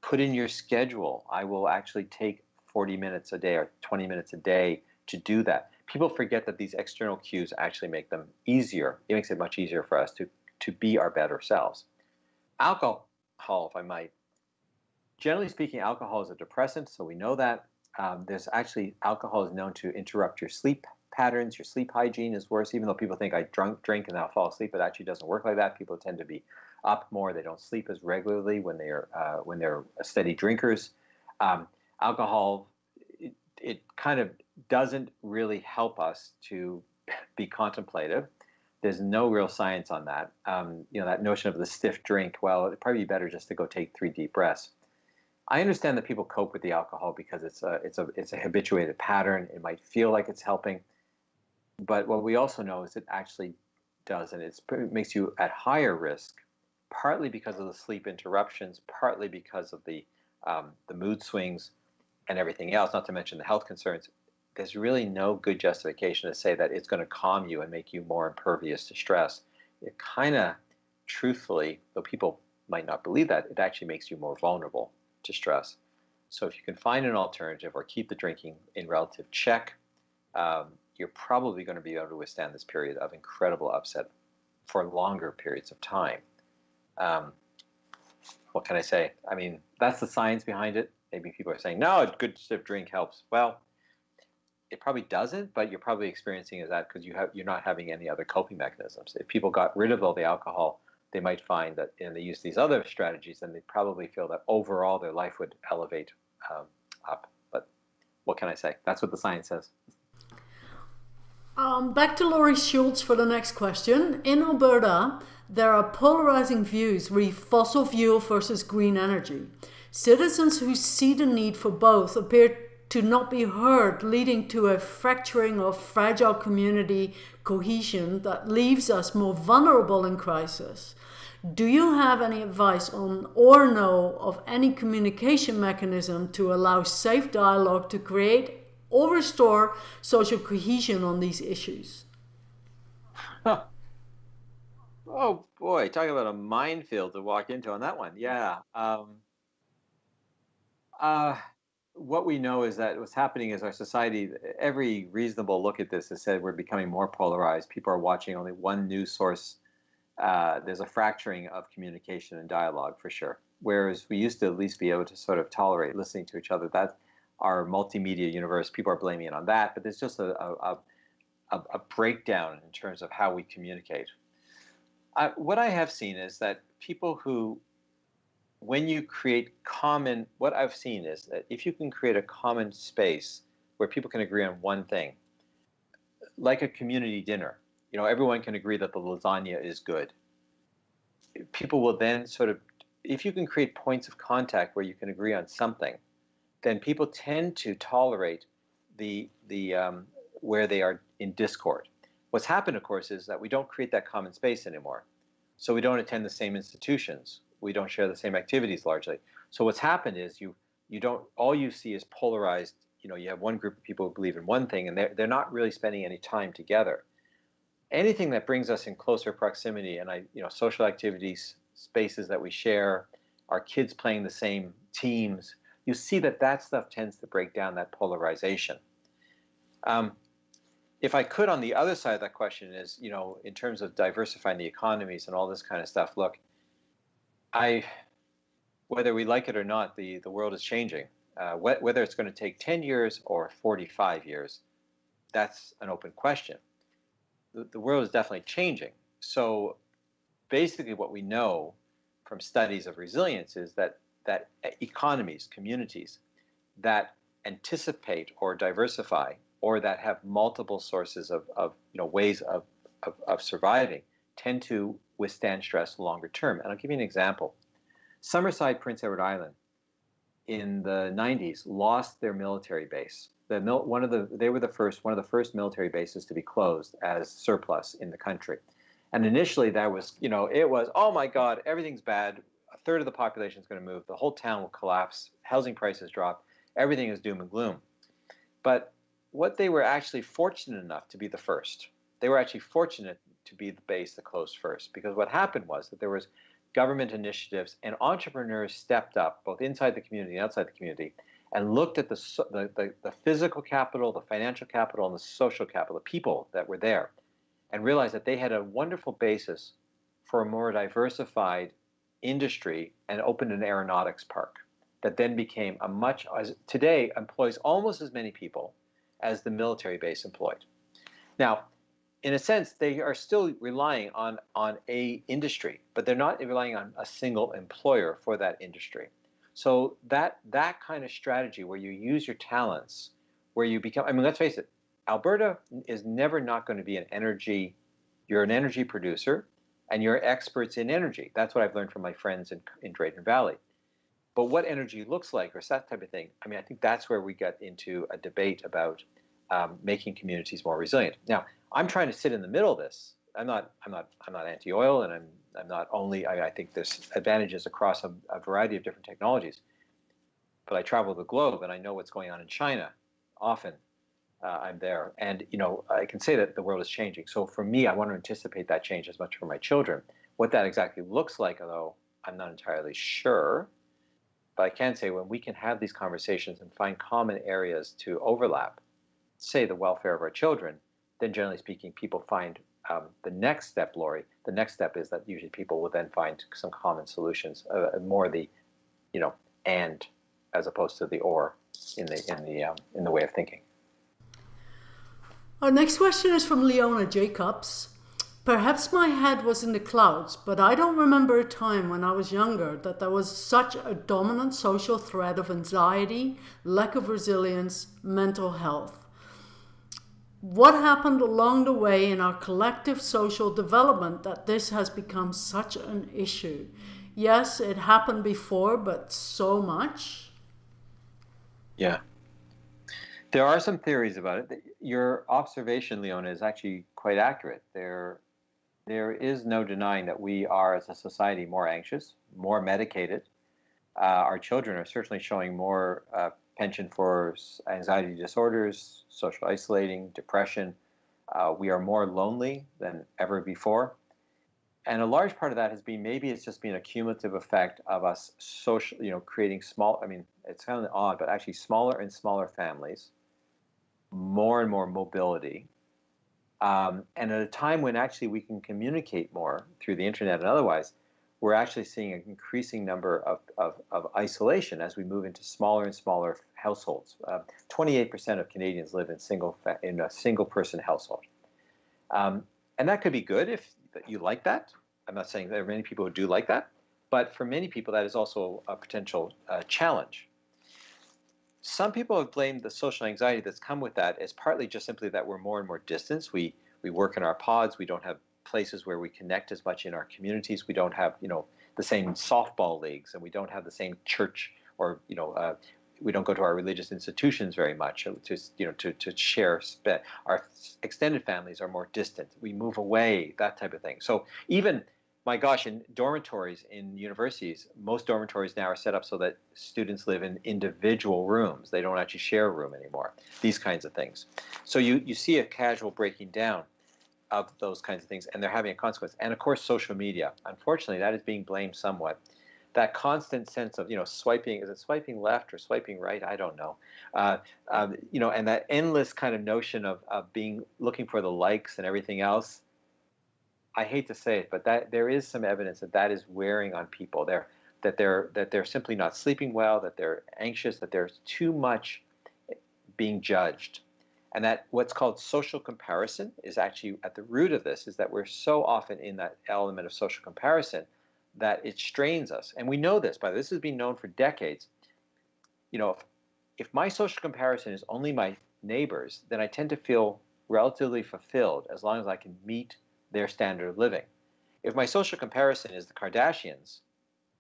Put in your schedule, I will actually take 40 minutes a day or 20 minutes a day to do that. People forget that these external cues actually make them easier. It makes it much easier for us to be our better selves. Alcohol, if I might. Generally speaking, alcohol is a depressant, so we know that. There's actually, alcohol is known to interrupt your sleep patterns. Your sleep hygiene is worse, even though people think I drink and I'll fall asleep. It actually doesn't work like that. People tend to be up more. They don't sleep as regularly when they're steady drinkers. Alcohol, it kind of doesn't really help us to be contemplative. There's no real science on that. That notion of the stiff drink, well, it'd probably be better just to go take 3 deep breaths. I understand that people cope with the alcohol because it's a habituated pattern. It might feel like it's helping, but what we also know is it actually doesn't. It makes you at higher risk, partly because of the sleep interruptions, partly because of the mood swings and everything else, not to mention the health concerns. There's really no good justification to say that it's going to calm you and make you more impervious to stress. It kind of, truthfully, though people might not believe that, it actually makes you more vulnerable to stress. So if you can find an alternative or keep the drinking in relative check, you're probably going to be able to withstand this period of incredible upset for longer periods of time. What can I say? I mean, that's the science behind it. Maybe people are saying, no, a good stiff drink helps. Well, it probably doesn't, but you're probably experiencing that because you're not having any other coping mechanisms. If people got rid of all the alcohol, they might find that, and they use these other strategies, then they probably feel that overall their life would elevate up. But what can I say? That's what the science says. Back to Laurie Schultz for the next question. In Alberta, there are polarizing views re fossil fuel versus green energy. Citizens who see the need for both appear to not be heard, leading to a fracturing of fragile community cohesion that leaves us more vulnerable in crisis. Do you have any advice on or know of any communication mechanism to allow safe dialogue to create or restore social cohesion on these issues? Huh. Oh boy, talk about a minefield to walk into on that one. Yeah. What we know is that what's happening is our society, every reasonable look at this has said we're becoming more polarized. People are watching only one news source. There's a fracturing of communication and dialogue for sure. Whereas we used to at least be able to sort of tolerate listening to each other. That our multimedia universe. People are blaming it on that, but there's just a breakdown in terms of how we communicate. What I have seen is that people who, when you create common, what I've seen is that if you can create a common space where people can agree on one thing, like a community dinner, everyone can agree that the lasagna is good. People will then sort of, if you can create points of contact where you can agree on something, then people tend to tolerate the where they are in discord. What's happened, of course, is that we don't create that common space anymore. So we don't attend the same institutions. We don't share the same activities largely. So what's happened is you don't, all you see is polarized. You have one group of people who believe in one thing, and they're not really spending any time together. Anything that brings us in closer proximity, and social activities, spaces that we share, our kids playing the same teams, you see that stuff tends to break down that polarization. If I could, on the other side of that question is, in terms of diversifying the economies and all this kind of stuff, look, whether we like it or not, the world is changing. Whether it's going to take 10 years or 45 years, that's an open question. The world is definitely changing. So basically what we know from studies of resilience is that economies, communities that anticipate or diversify or that have multiple sources of ways of surviving tend to withstand stress longer term. And I'll give you an example. Summerside, Prince Edward Island, in the 90s, lost their military base. They were one of the first military bases to be closed as surplus in the country. And initially that was, it was, oh my God, everything's bad. A third of the population is going to move. The whole town will collapse. Housing prices drop. Everything is doom and gloom. But what they were actually fortunate enough to be the first. They were actually fortunate to be the base that closed first, because what happened was that there was government initiatives and entrepreneurs stepped up, both inside the community and outside the community, and looked at the physical capital, the financial capital, and the social capital, the people that were there, and realized that they had a wonderful basis for a more diversified industry and opened an aeronautics park that then became today employs almost as many people as the military base employed. Now, in a sense, they are still relying on a industry, but they're not relying on a single employer for that industry. So that kind of strategy where you use your talents, where you become, let's face it, Alberta is never not going to be you're an energy producer and you're experts in energy. That's what I've learned from my friends in Drayton Valley. But what energy looks like, or that type of thing, I think that's where we get into a debate about making communities more resilient. Now, I'm trying to sit in the middle of this. I'm not anti-oil, and I'm not only. I think there's advantages across a variety of different technologies. But I travel the globe, and I know what's going on in China. Often, I'm there, and I can say that the world is changing. So for me, I want to anticipate that change as much for my children. What that exactly looks like, though, I'm not entirely sure. But I can say when we can have these conversations and find common areas to overlap, say the welfare of our children, then generally speaking, people find the next step, Lori. The next step is that usually people will then find some common solutions, more the, and as opposed to the or in the way of thinking. Our next question is from Leona Jacobs. Perhaps my head was in the clouds, but I don't remember a time when I was younger that there was such a dominant social threat of anxiety, lack of resilience, mental health. What happened along the way in our collective social development that this has become such an issue? Yes, it happened before, but so much. Yeah. There are some theories about it. Your observation, Leona, is actually quite accurate. There is no denying that we are, as a society, more anxious, more medicated. Our children are certainly showing more penchant for anxiety disorders, social isolating, depression. We are more lonely than ever before. And a large part of that has been, maybe it's just been a cumulative effect of us creating small, it's kind of odd, but actually smaller and smaller families, more and more mobility. And at a time when actually we can communicate more through the internet and otherwise, we're actually seeing an increasing number of isolation as we move into smaller and smaller households. 28% of Canadians live in a single person household. And that could be good if you like that. I'm not saying there are many people who do like that, but for many people that is also a potential challenge. Some people have blamed the social anxiety that's come with that as partly just simply that we're more and more distant. We work in our pods. We don't have places where we connect as much in our communities. We don't have, the same softball leagues, and we don't have the same church, or we don't go to our religious institutions very much to share. Our extended families are more distant. We move away, that type of thing. So even, my gosh, in dormitories in universities, most dormitories now are set up so that students live in individual rooms. They don't actually share a room anymore. These kinds of things. So you see a casual breaking down of those kinds of things, and they're having a consequence. And of course, social media. Unfortunately, that is being blamed somewhat. That constant sense of, swiping, is it swiping left or swiping right? I don't know. And that endless kind of notion of looking for the likes and everything else. I hate to say it, but that there is some evidence that is wearing on people. That they're simply not sleeping well, that they're anxious, that there's too much being judged. And that what's called social comparison is actually at the root of this, is that we're so often in that element of social comparison that it strains us. And we know this, this has been known for decades. If my social comparison is only my neighbors, then I tend to feel relatively fulfilled as long as I can meet their standard of living. If my social comparison is the Kardashians,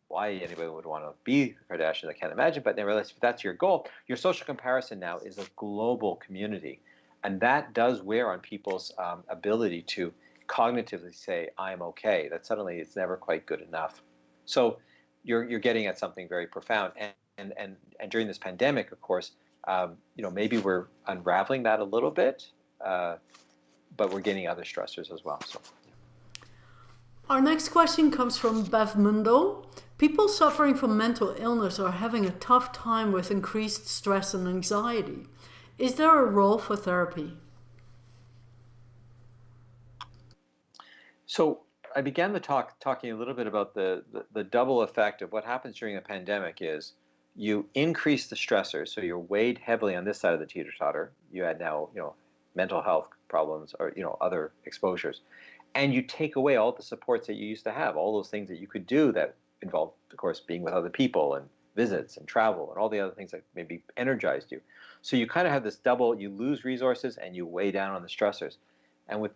why anybody would want to be the Kardashians, I can't imagine, but nevertheless, if that's your goal, your social comparison now is a global community. And that does wear on people's ability to cognitively say, I'm okay, that suddenly it's never quite good enough. So you're getting at something very profound. And during this pandemic, of course, maybe we're unraveling that a little bit, but we're getting other stressors as well. So. Our next question comes from Bev Mundo. People suffering from mental illness are having a tough time with increased stress and anxiety. Is there a role for therapy? So I began the talking a little bit about the double effect of what happens during a pandemic is you increase the stressors, so you're weighed heavily on this side of the teeter-totter. You had now, mental health problems or, other exposures. And you take away all the supports that you used to have, all those things that you could do that involved, of course, being with other people and visits and travel and all the other things that maybe energized you. So you kind of have this double, you lose resources and you weigh down on the stressors. And with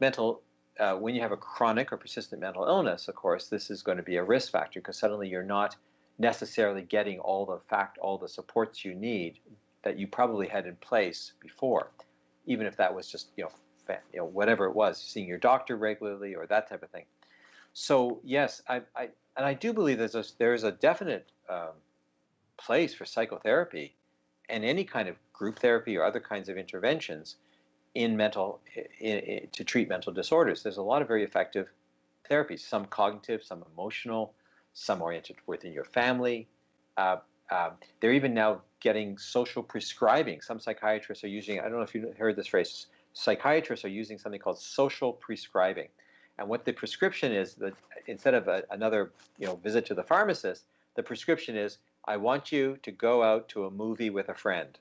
when you have a chronic or persistent mental illness, of course, this is going to be a risk factor because suddenly you're not necessarily getting all the supports you need that you probably had in place before, even if that was just, whatever it was, seeing your doctor regularly or that type of thing. So yes, I do believe there's a definite place for psychotherapy and any kind of group therapy or other kinds of interventions to treat mental disorders. There's a lot of very effective therapies, some cognitive, some emotional, some oriented within your family. They're even now getting social prescribing. Some psychiatrists are using, I don't know if you heard this phrase, psychiatrists are using something called social prescribing. And what the prescription is, that instead of another visit to the pharmacist, the prescription is, I want you to go out to a movie with a friend.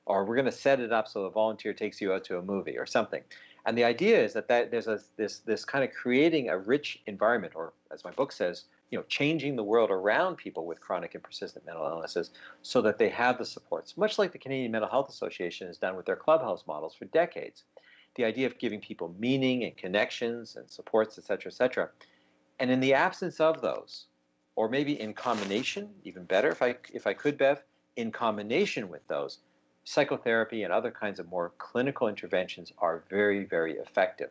Or we're going to set it up so a volunteer takes you out to a movie or something. And the idea is that there's this kind of creating a rich environment, or as my book says, changing the world around people with chronic and persistent mental illnesses so that they have the supports, much like the Canadian Mental Health Association has done with their clubhouse models for decades. The idea of giving people meaning and connections and supports, et cetera, et cetera. And in the absence of those, or maybe in combination, even better if I could, Bev, in combination with those, psychotherapy and other kinds of more clinical interventions are very, very effective.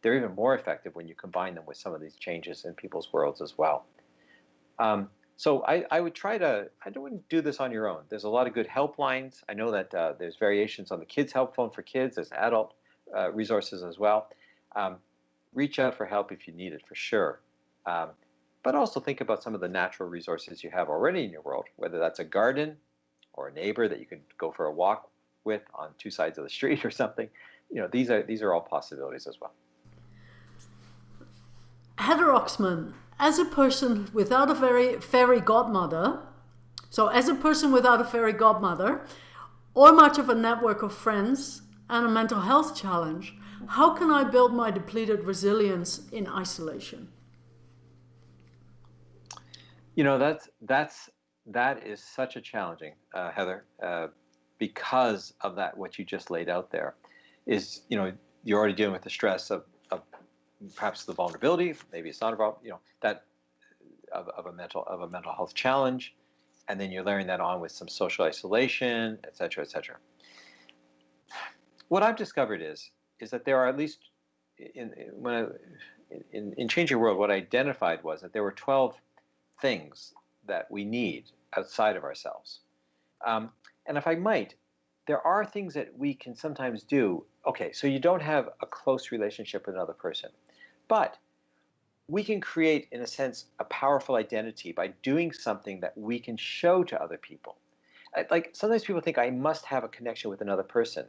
They're even more effective when you combine them with some of these changes in people's worlds as well. So I would I wouldn't do this on your own. There's a lot of good helplines. I know that there's variations on the kids' help phone for kids. There's adult resources as well. Reach out for help if you need it, for sure. But also think about some of the natural resources you have already in your world, whether that's a garden or a neighbor that you could go for a walk with on two sides of the street or something. These are all possibilities as well. Heather Oxman, As a person without a fairy godmother, or much of a network of friends and a mental health challenge, how can I build my depleted resilience in isolation? You know, that is such a challenging, Heather, because of that, what you just laid out there is, you're already dealing with the stress of perhaps the vulnerability, maybe it's not a problem, that of a mental health challenge, and then you're layering that on with some social isolation, et cetera, et cetera. What I've discovered is that there are, at least in Change Your World, what I identified was that there were 12 things that we need outside of ourselves. And if I might, there are things that we can sometimes do. Okay, so you don't have a close relationship with another person, but we can create, in a sense, a powerful identity by doing something that we can show to other people. Like, sometimes people think I must have a connection with another person,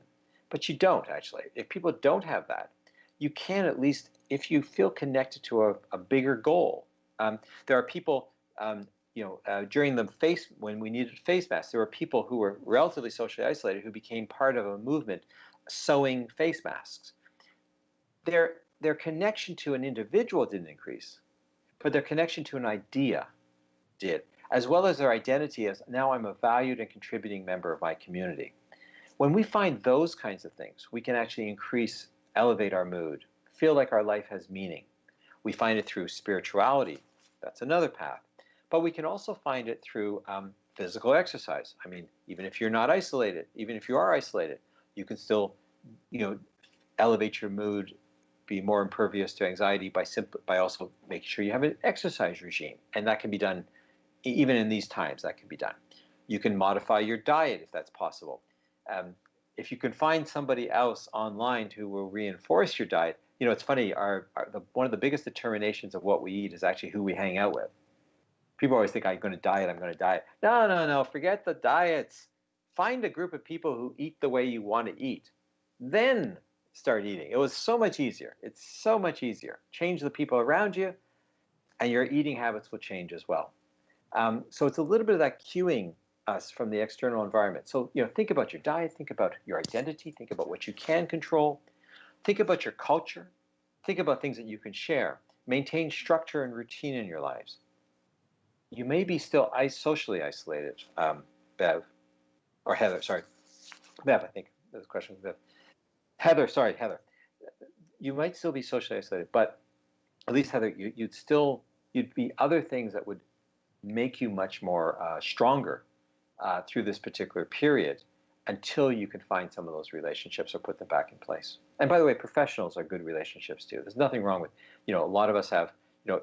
but you don't, actually. If people don't have that, you can, at least, if you feel connected to a bigger goal. There are people, during when we needed face masks, there were people who were relatively socially isolated who became part of a movement sewing face masks. Their connection to an individual didn't increase, but their connection to an idea did, as well as their identity as, now I'm a valued and contributing member of my community. When we find those kinds of things, we can actually elevate our mood, feel like our life has meaning. We find it through spirituality. That's another path. But we can also find it through physical exercise. I mean, even if you're not isolated, even if you are isolated, you can still, elevate your mood, be more impervious to anxiety by also making sure you have an exercise regime. And that can be done, even in these times, that can be done. You can modify your diet if that's possible. If you can find somebody else online who will reinforce your diet, it's funny, one of the biggest determinations of what we eat is actually who we hang out with. People always think, I'm going to diet. No, forget the diets. Find a group of people who eat the way you want to eat. Then start eating. It was so much easier. It's so much easier. Change the people around you, and your eating habits will change as well. So it's a little bit of that cueing us from the external environment. So, think about your diet, think about your identity, think about what you can control, think about your culture, think about things that you can share. Maintain structure and routine in your lives. You may be still socially isolated, Bev, or Heather, sorry. Bev, I think there's a question with Bev. Heather. You might still be socially isolated, but at least, Heather, you'd be other things that would make you much more stronger through this particular period, until you can find some of those relationships or put them back in place. And by the way, professionals are good relationships too. There's nothing wrong with, a lot of us have,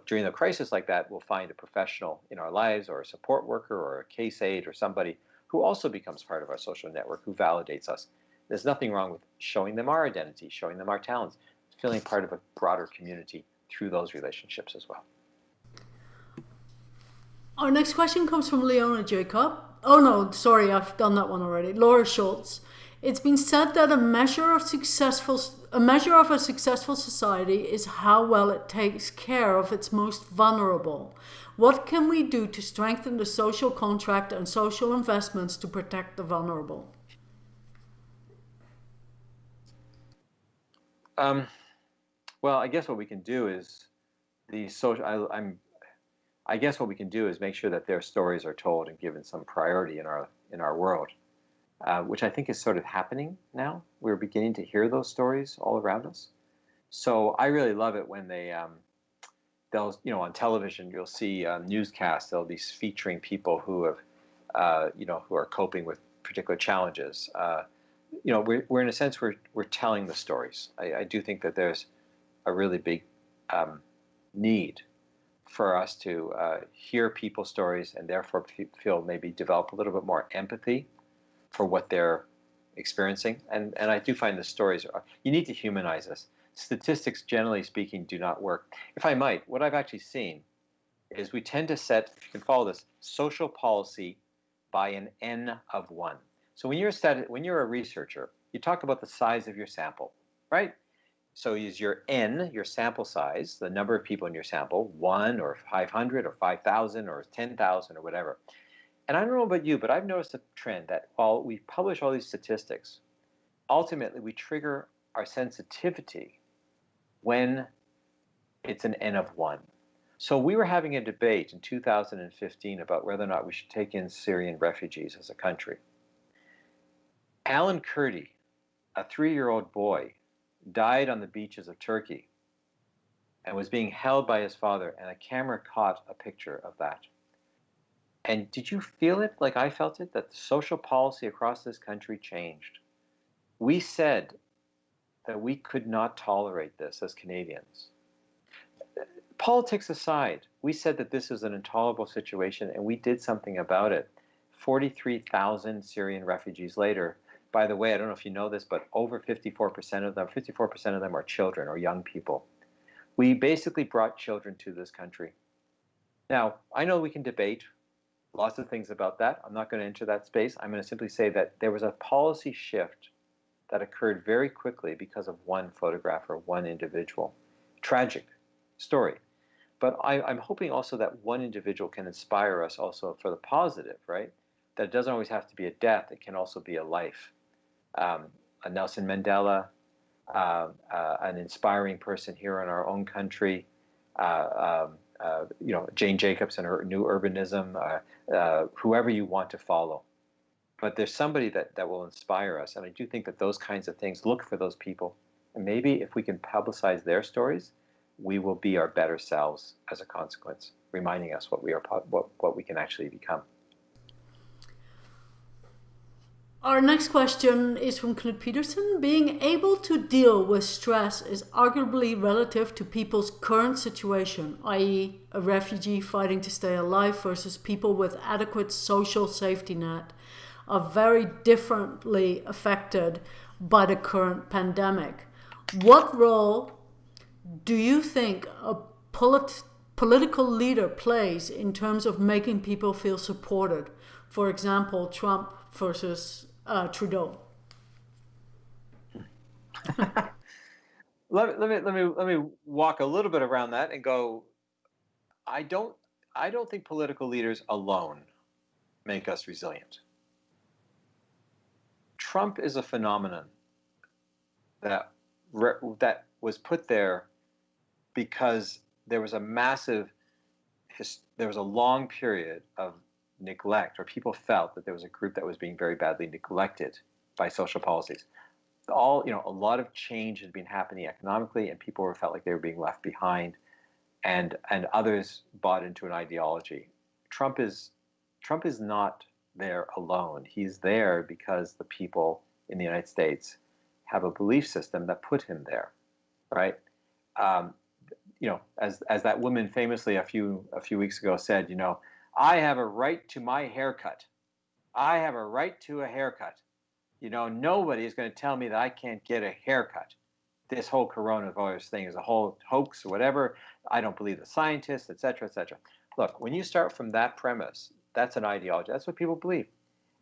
during a crisis like that, we'll find a professional in our lives, or a support worker, or a case aide, or somebody who also becomes part of our social network, who validates us. There's nothing wrong with showing them our identity, showing them our talents, feeling part of a broader community through those relationships as well. Our next question comes from Leona Jacob. Oh no, sorry, I've done that one already. Laura Schultz. It's been said that a measure of a successful society is how well it takes care of its most vulnerable. What can we do to strengthen the social contract and social investments to protect the vulnerable? Well, I guess what we can do is I guess what we can do is make sure that their stories are told and given some priority in our world, which I think is sort of happening now. We're beginning to hear those stories all around us. So I really love it when they'll on television, you'll see newscasts. They'll be featuring people who have who are coping with particular challenges. We're in a sense we're telling the stories. I do think that there's a really big need for us to hear people's stories, and therefore maybe develop a little bit more empathy for what they're experiencing. And I do find the stories you need to humanize us. Statistics, generally speaking, do not work. If I might, what I've actually seen is we tend to set, if you can follow this, social policy by an N of 1. So when you're a researcher, you talk about the size of your sample, right? So is your N, your sample size, the number of people in your sample, 1 or 500 or 5,000 or 10,000 or whatever. And I don't know about you, but I've noticed a trend that while we publish all these statistics, ultimately we trigger our sensitivity when it's an N of 1. So we were having a debate in 2015 about whether or not we should take in Syrian refugees as a country. Alan Kurdi, a 3-year-old boy, died on the beaches of Turkey and was being held by his father, and a camera caught a picture of that. And did you feel it like I felt it, that the social policy across this country changed? We said that we could not tolerate this as Canadians. Politics aside, we said that this is an intolerable situation, and we did something about it. 43,000 Syrian refugees later. By the way, I don't know if you know this, but over 54% of them are children or young people. We basically brought children to this country. Now, I know we can debate lots of things about that. I'm not going to enter that space. I'm going to simply say that there was a policy shift that occurred very quickly because of one photograph or one individual. Tragic story. But I'm hoping also that one individual can inspire us also for the positive, right? That it doesn't always have to be a death. It can also be a life. A Nelson Mandela, an inspiring person here in our own country, Jane Jacobs and her new urbanism, whoever you want to follow. But there's somebody that will inspire us. And I do think that those kinds of things, look for those people. And maybe if we can publicize their stories, we will be our better selves as a consequence, reminding us what we can actually become. Our next question is from Knut Peterson. Being able to deal with stress is arguably relative to people's current situation, i.e. a refugee fighting to stay alive versus people with adequate social safety net, are very differently affected by the current pandemic. What role do you think a political leader plays in terms of making people feel supported? For example, Trump versus Trudeau. Let me walk a little bit around that and go. I don't think political leaders alone make us resilient. Trump is a phenomenon that was put there because there was a long period of neglect, or people felt that there was a group that was being very badly neglected by social policies. A lot of change had been happening economically, and people felt like they were being left behind, and others bought into an ideology. Trump is not there alone. He's there because the people in the United States have a belief system that put him there, right? As that woman famously a few weeks ago said, I have a right to my haircut. I have a right to a haircut. Nobody is going to tell me that I can't get a haircut. This whole coronavirus thing is a whole hoax or whatever. I don't believe the scientists, et cetera, et cetera. Look, when you start from that premise, that's an ideology. That's what people believe.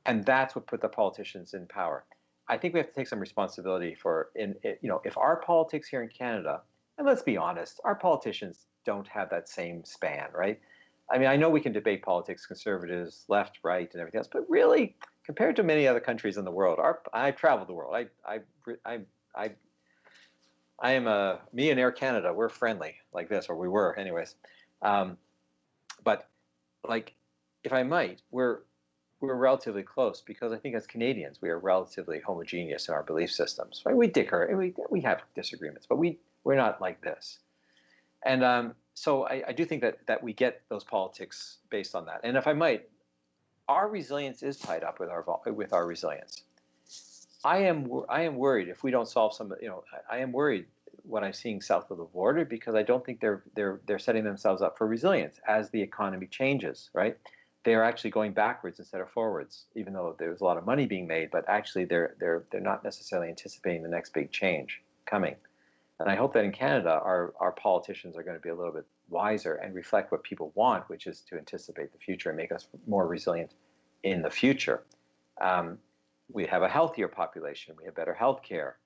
And that's what put the politicians in power. I think we have to take some responsibility for, if our politics here in Canada, and let's be honest, our politicians don't have that same span, right? I mean, I know we can debate politics, conservatives, left, right, and everything else, but really, compared to many other countries in the world, I traveled the world. Me and Air Canada, we're friendly like this, or we were, anyways. But if I might, we're relatively close because I think as Canadians we are relatively homogeneous in our belief systems. Right? We dicker, and we have disagreements, but we're not like this. And so I do think that we get those politics based on that. And if I might, our resilience is tied up with our resilience. I am worried if we don't solve some. I am worried what I'm seeing south of the border because I don't think they're setting themselves up for resilience as the economy changes. Right, they are actually going backwards instead of forwards. Even though there's a lot of money being made, but actually they're not necessarily anticipating the next big change coming. And I hope that in Canada, our politicians are going to be a little bit wiser and reflect what people want, which is to anticipate the future and make us more resilient in the future. We have a healthier population. We have better health care.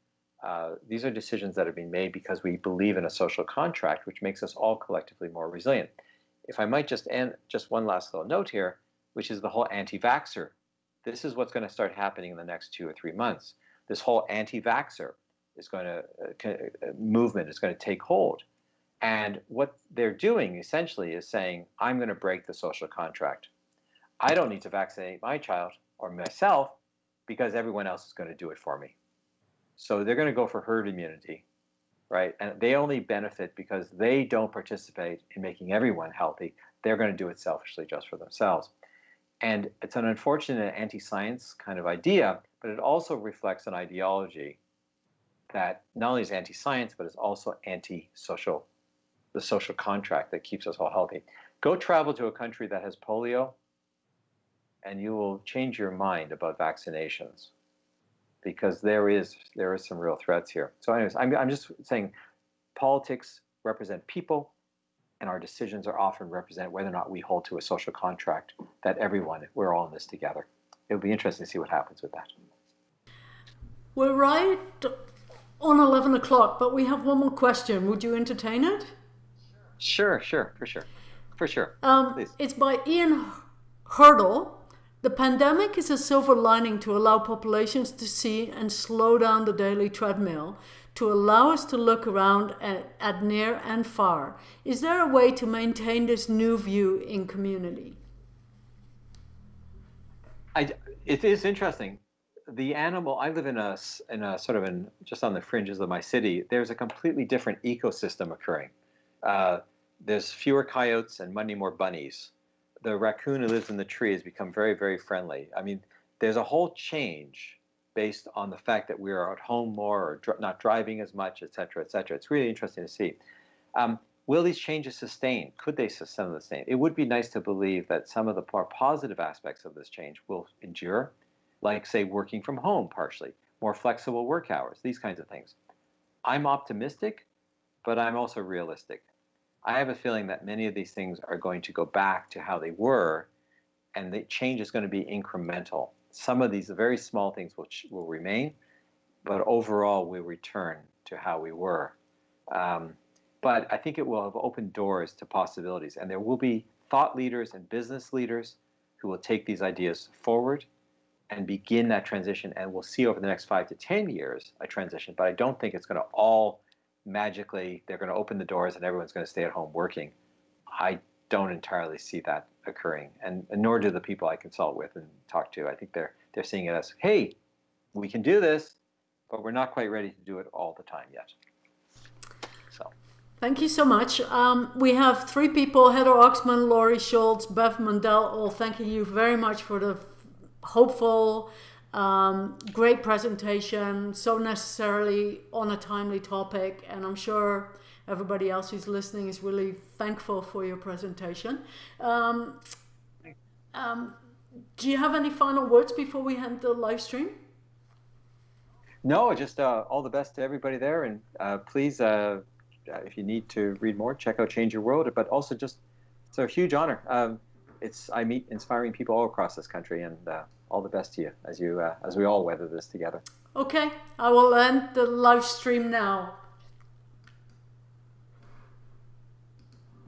These are decisions that have been made because we believe in a social contract, which makes us all collectively more resilient. If I might just end just one last little note here, which is the whole anti-vaxxer. This is what's going to start happening in the next 2 or 3 months. This whole anti-vaxxer is going to movement is going to take hold. And what they're doing essentially is saying, I'm going to break the social contract. I don't need to vaccinate my child or myself because everyone else is going to do it for me. So they're going to go for herd immunity, right? And they only benefit because they don't participate in making everyone healthy. They're going to do it selfishly just for themselves. And it's an unfortunate anti-science kind of idea, but it also reflects an ideology that not only is anti-science, but is also anti-social, the social contract that keeps us all healthy. Go travel to a country that has polio, and you will change your mind about vaccinations, because there is some real threats here. So anyways, I'm just saying politics represent people, and our decisions are often represent whether or not we hold to a social contract that we're all in this together. It'll be interesting to see what happens with that. We're right on 11 o'clock, but we have one more question. Would you entertain it? Sure, for sure. Please. It's by Ian Hurdle. The pandemic is a silver lining to allow populations to see and slow down the daily treadmill, to allow us to look around at near and far. Is there a way to maintain this new view in community? It is interesting. The animal, I live in a sort of just on the fringes of my city. There's a completely different ecosystem occurring. There's fewer coyotes and many more bunnies. The raccoon who lives in the tree has become very, very friendly. I mean, there's a whole change based on the fact that we are at home more, or not driving as much, et cetera, et cetera. It's really interesting to see. Will these changes sustain? Could they sustain? It would be nice to believe that some of the more positive aspects of this change will endure, like, say, working from home partially, more flexible work hours, these kinds of things. I'm optimistic, but I'm also realistic. I have a feeling that many of these things are going to go back to how they were, and the change is going to be incremental. Some of these very small things will remain, but overall we'll return to how we were. But I think it will have opened doors to possibilities, and there will be thought leaders and business leaders who will take these ideas forward and begin that transition, and we'll see over the next 5 to 10 years a transition. But I don't think it's going to all magically, they're going to open the doors and everyone's going to stay at home working. I don't entirely see that occurring, and nor do the people I consult with and talk to. I think they're seeing it as, hey, we can do this, but we're not quite ready to do it all the time yet. So. Thank you so much. We have 3 people, Heather Oxman, Laurie Schultz, Bev Mandel, all thanking you very much for the hopeful, great presentation, so necessarily on a timely topic, and I'm sure everybody else who's listening is really thankful for your presentation. Do you have any final words before we end the live stream? No, just all the best to everybody there, and please, if you need to read more, check out Change Your World. But also, it's a huge honor. I meet inspiring people all across this country, and all the best to you as we all weather this together. Okay, I will end the live stream now.